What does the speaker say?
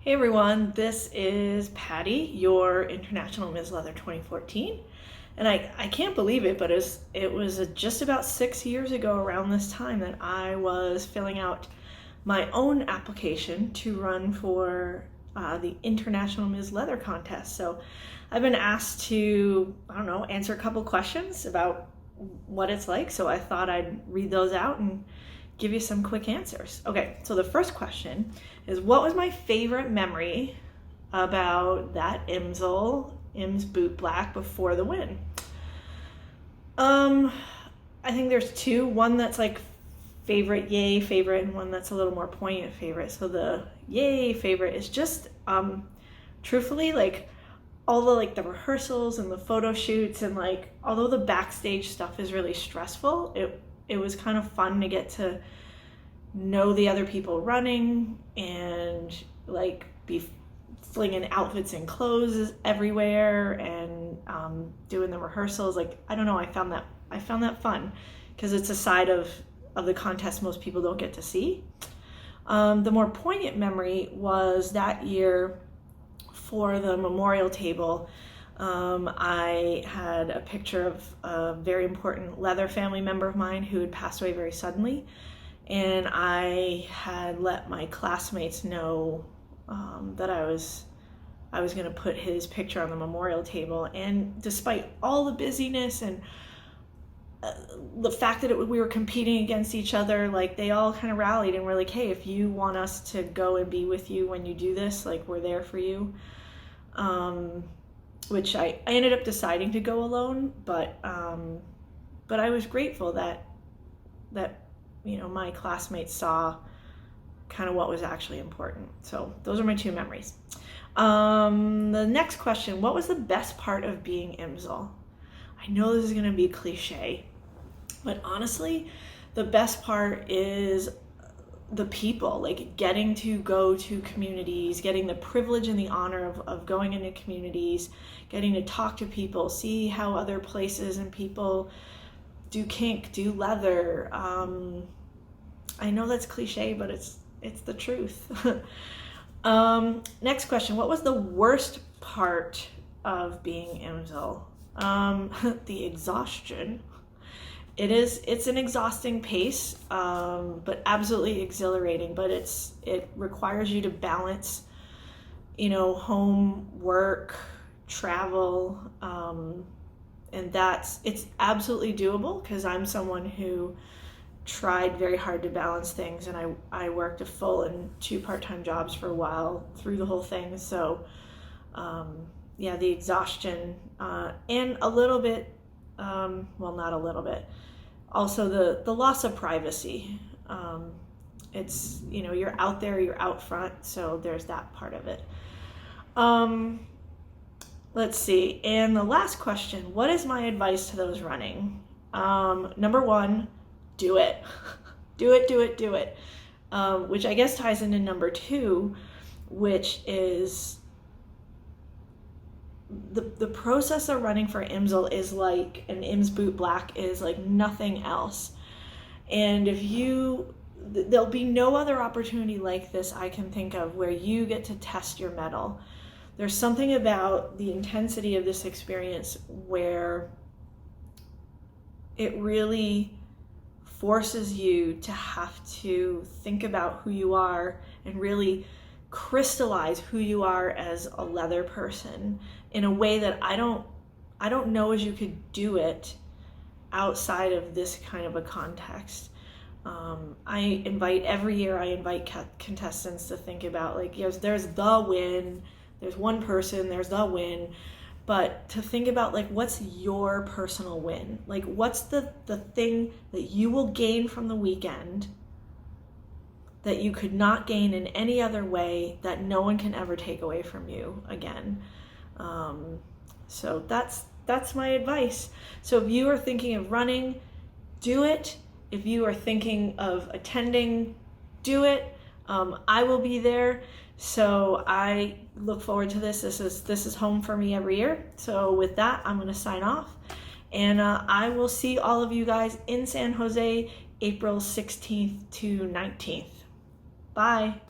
Hey everyone, this is Patty, your International Ms. Leather 2014. And I can't believe it, but it was just about 6 years ago around this time that I was filling out my own application to run for the International Ms. Leather contest. So I've been asked to, answer a couple questions about what it's like. So I thought I'd read those out and give you some quick answers. Okay, so the first question is, what was my favorite memory about that IMs Boot Black before the win? I think there's two. One that's like favorite, yay favorite, and one that's a little more poignant favorite. So the yay favorite is just truthfully, like all the rehearsals and the photo shoots, and like although the backstage stuff is really stressful, it was kind of fun to get to know the other people running and like be flinging outfits and clothes everywhere and doing the rehearsals. Like, I don't know, I found that fun because it's a side of the contest most people don't get to see. The more poignant memory was that year for the memorial table. I had a picture of a very important leather family member of mine who had passed away very suddenly, and I had let my classmates know that I was going to put his picture on the memorial table. And despite all the busyness and the fact that we were competing against each other, like they all kind of rallied and were like, hey, if you want us to go and be with you when you do this, like we're there for you. Which I ended up deciding to go alone, but I was grateful that my classmates saw kind of what was actually important. So those are my two memories. The next question, what was the best part of being IMsL? I know this is going to be cliche, but honestly, the best part is the people, like getting to go to communities, getting the privilege and the honor of going into communities, getting to talk to people, see how other places and people do kink, do leather. I know that's cliche, but it's the truth. Next question, what was the worst part of being IMsL? The exhaustion. It's an exhausting pace, but absolutely exhilarating. But it requires you to balance, home, work, travel, and it's absolutely doable because I'm someone who tried very hard to balance things, and I worked a full and 2 part-time jobs for a while through the whole thing. So the exhaustion and a little bit, well, not a little bit, also the loss of privacy. It's, you're out there, you're out front, so there's that part of it. Let's see, and the last question, what is my advice to those running? Number one, do it. do it. Which I guess ties into number two, which is the process of running for IMsL is like an IMs Boot Black is like nothing else. And there'll be no other opportunity like this I can think of where you get to test your mettle. There's something about the intensity of this experience where it really forces you to have to think about who you are and really crystallize who you are as a leather person in a way that I don't know as you could do it outside of this kind of a context. Every year I invite contestants to think about, like, yes, there's the win, there's one person, there's the win, but to think about, like, what's your personal win? Like, what's the thing that you will gain from the weekend that you could not gain in any other way, that no one can ever take away from you again? So that's my advice. So if you are thinking of running, do it. If you are thinking of attending, do it. I will be there. So I look forward to this. This is home for me every year. So with that, I'm going to sign off, and I will see all of you guys in San Jose, April 16th to 19th. Bye.